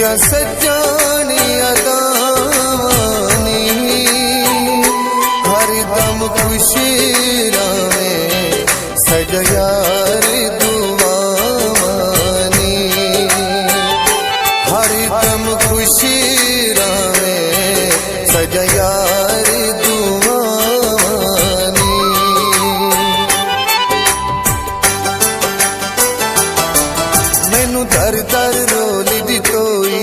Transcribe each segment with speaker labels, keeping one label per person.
Speaker 1: क्या सजानी अदानी हरदम खुशी रामे सज यार दुआनी हरदम खुशी रामे सज यार दुआनी। मैनू दर दर रोली दी तोई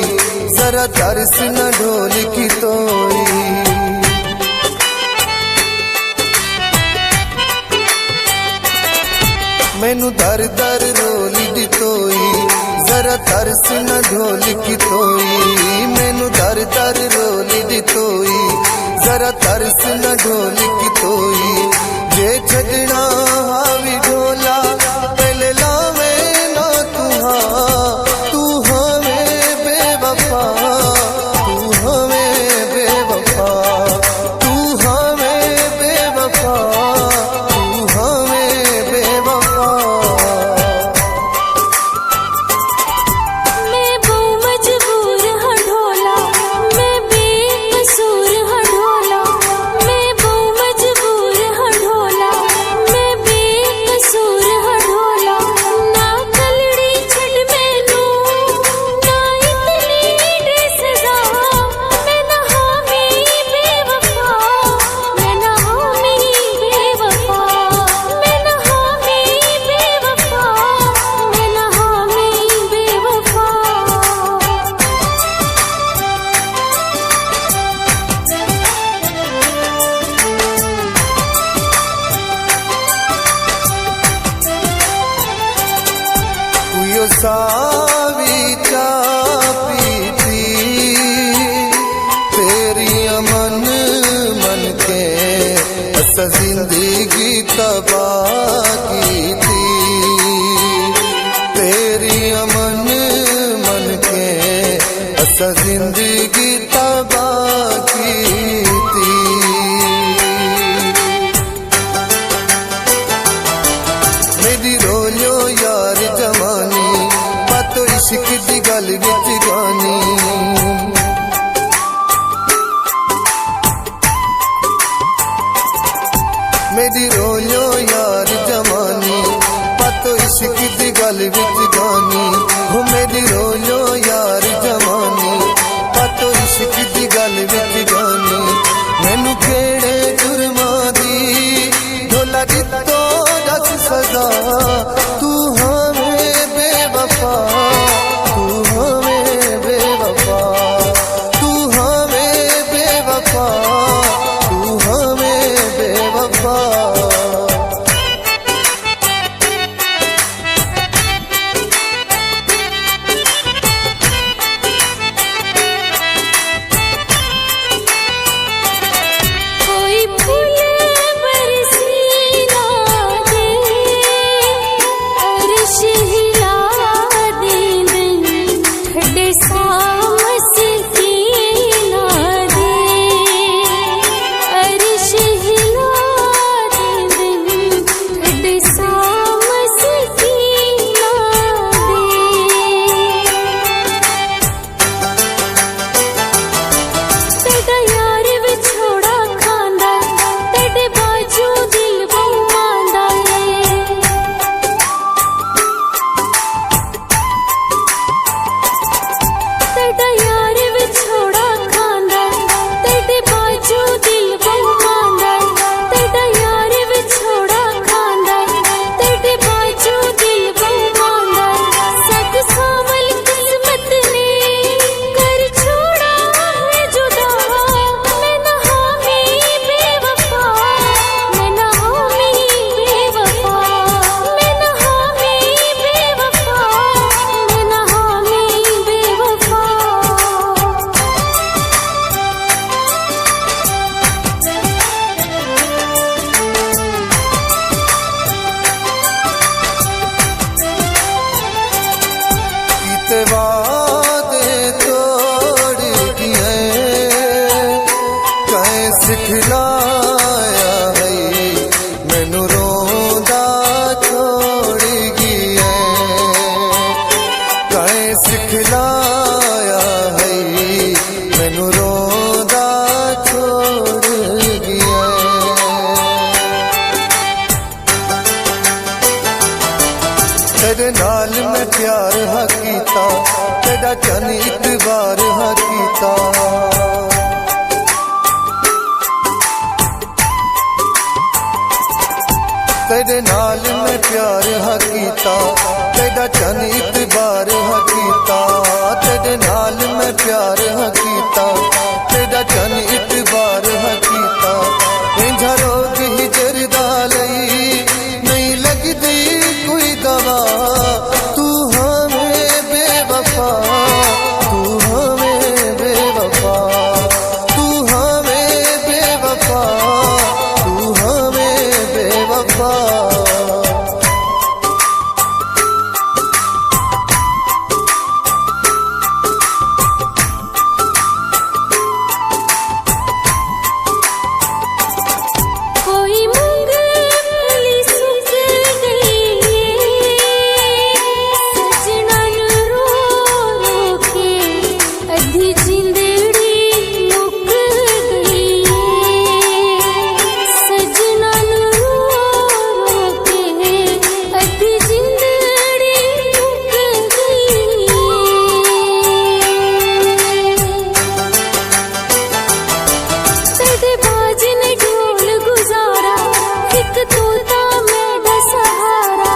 Speaker 1: जरा तरस न ढोल की तोई मैनू दर दर रोली दी तोई जरा तरस न ढोल की तोई मैनू दर दर रोली दी तोई जरा तरस न ढोल की तोई जे छड़ना हावी ढोला पहले लावे ना तू हमें बेवफा तू हमें बेवफा तू हमें बेवफा तू हमें बेवफा।
Speaker 2: मैं बहु मजबूर हाँ ढोला मैं बेकसूर हाँ ढोला मैं बहु मजबूर हाँ ढोला मैं बेकसूर हाँ ढोला ना कलड़ी छड़ मैनू ना इतनी दे सजा मैं ना हामी बेवफा मैं ना हामी बेवफा मैं ना हामी बेवफा मैं ना हामी बेवफा।
Speaker 1: कुयो सावी चा पीती तेरी अमन मन के अस जिंदगी तबाह की थी तेरी अमन मन के अस जिंदगी तबाह की थी। मेरी रोलियो यार जवानी बातो इश्क दी गल विच गानी मेरी रोलियो यार जवानी बातो इश्क दी गल विच गानी हो मेरी रोलियो यार जवानी बातो इश्क दी गल विच गानी मैनू केड़े जुर्मां दी ढोला दित्तो दस सदा तू हमें बेवफा तू हमें बेवफा तू हमें बेवफा तू हमें बेवफा।
Speaker 2: कोई फूल बरसी ना दे अर्श हिला दे दिन ठंडे सांस की ना दे अर्श हिला दे दिन ठंडे सांस की ना दे। तेरा यार विछोड़ा खांदा तेरे बाजू दिल बहुमांदा तेरा यार विछोड़ा खांदा तेरे बाजू दिल बहुमांदा तेरा यार विछोड़ा खांदा तेरे बाजू दिल बहुमांदा सग सावल किस्मत ने कर छोड़ा है जुदा मैं ना हामी बेवफा मैं ना हामी बेवफा मैं ना हामी बेवफा मैं ना हामी बेवफा।
Speaker 1: कीते वादे तोड़ दिए कहीं सिखलाया है मैनू रोंदा छोड़ गया कहीं सिखलाया कीता तेरा चन इतबार हा कीता तेरे नाल मैं प्यार हा कीता तेरा चन इतबार हा कीता तेरे नाल मैं प्यार हा कीता तेरा चन इतबार हा कीता इंझा रोग ही जरदा लई नहीं लगदी कोई दवा तू हमें बेवफा तू हमें बेवफा तू हमें बेवफा तू हमें बेवफा
Speaker 2: कोई मूंगफली सूख गई सजना नु रो रो के अधी जिंदड़ी मुक गई सजना नु रो रो के अधी जिंदड़ी मुक गई तेरे बाज ने ढोल गुजारा एक तोता मेरा सहारा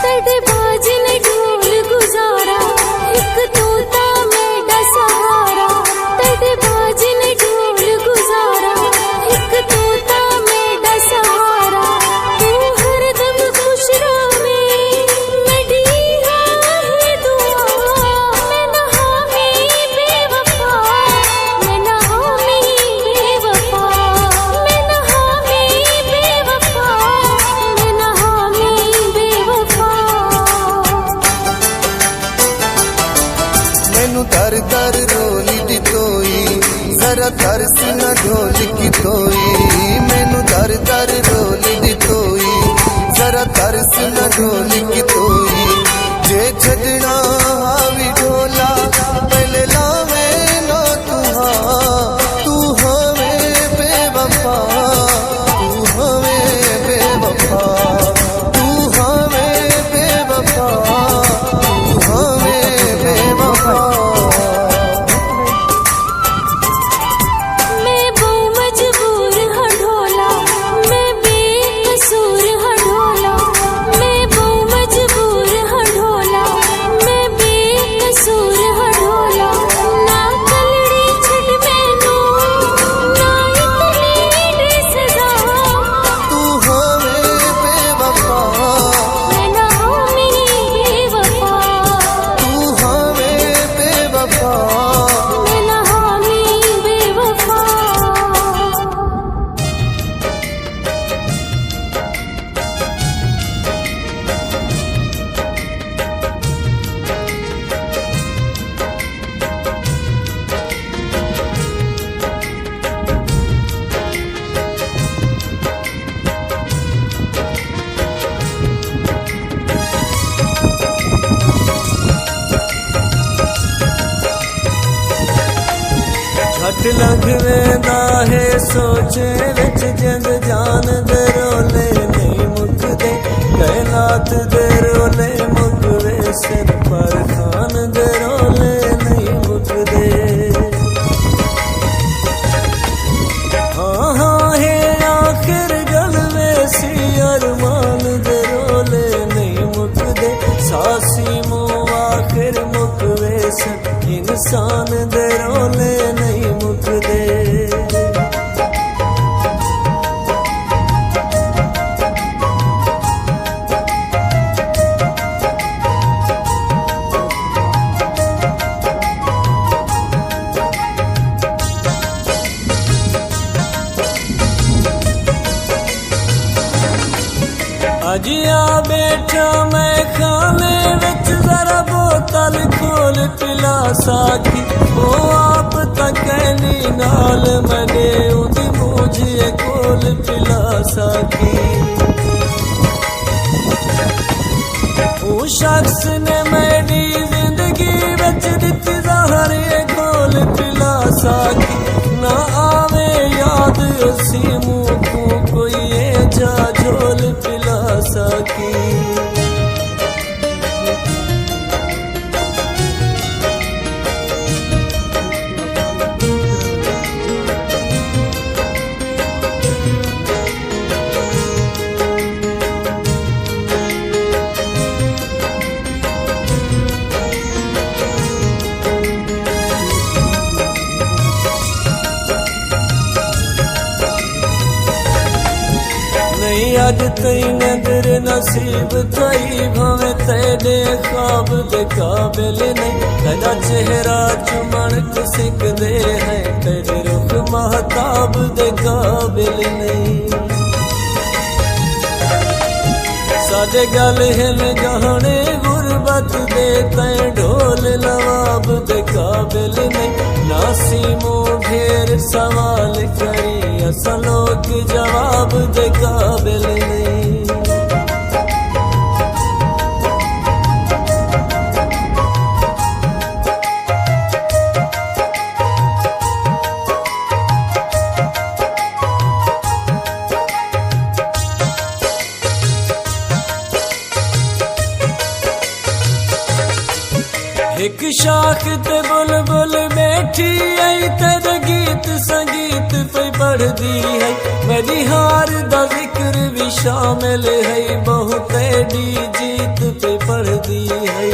Speaker 2: तेरे बाज ने ढोल गुजारा एक तोता मेरा सहारा तेरे बाज ने ढोल गुजारा एक तोता मेरा सहारा तू हरदम खुश रहे मेरी है दुआ मैं नहा में बेवफा मैं नहा में बेवफा मैं नहा में बेवफा मैं नहा में बेवफा
Speaker 1: मैनू दर दर रोली दी तोई जरा तरस न ढोल की तोई मैनू दर दर रोली दी तोई जरा तरस न ढोल की तोई जे छड़ना हावी ढोला पहले लावे ना तू हमें बेवफा तू हमें बेवफा तू हमें बेवफा तू हमें बेवफा
Speaker 2: मैं बहु मजबूर हाँ ढोला मैं बेकसूर हाँ ढोला मैं बहु मजबूर हाँ ढोला मैं बेकसूर हाँ ढोला ना कलड़ी छड़ मैनू ना इतनी दे सजा
Speaker 1: तू हमें बेवफा
Speaker 2: मैं नहा में बेवफा
Speaker 1: तू हमें बेवफा
Speaker 2: मैं नहा में बेवफा
Speaker 3: झट लग वेंदा है सोचे विच जिंद जान दे रोले नहीं मुकदे कैलात दे रोले मुकवे सिर पर खान दे रोले नहीं मुकदे हाँ हाँ है आखिर गलवे सी अरमान दे रोले नहीं मुकदे सासी मुँह आखिर मुकवे सिर इंसान दे रोले नहीं मुकदे अजिया बैठा मैं खाने विच जरा बोतल खोल पिला साकी ओ आप तक नाल मने उदी मुझे खोल पिला साकी ओ शख्स ने मेरी जिंदगी विच दित्ती ज़हर खोल पिला साकी ना आवे याद उसी मुँह को कोई जाज अज तई नजर नसीब थई भवे तेरे ख्वाब दे काबिल नहीं तेरा चेहरा चुमन सिक दे है तेरे रुख महताब दे काबिल नहीं साडे गल हिल जाने गुरबत दे तैं ढोल नवाब दे काबिल नहीं नासी मुँह ढेर सवाल करी असा लोग जवाब दे काबिल नहीं एक शाख ते बुलबुल बैठी आई तेरे गीत संगीत पे पढ़ दी है मेरी हार दा जिक्र भी शामिल है बहुत डी जीत पे पढ़ दी है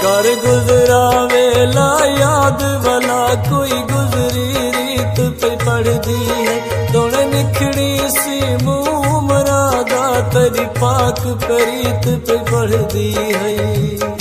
Speaker 3: कर गुजरा वेला याद वाला कोई गुजरी रीत पे पढ़ दी है दोने निखड़ी सी मुँह मरादा तेरी पाक प्रीत पे पढ़ दी है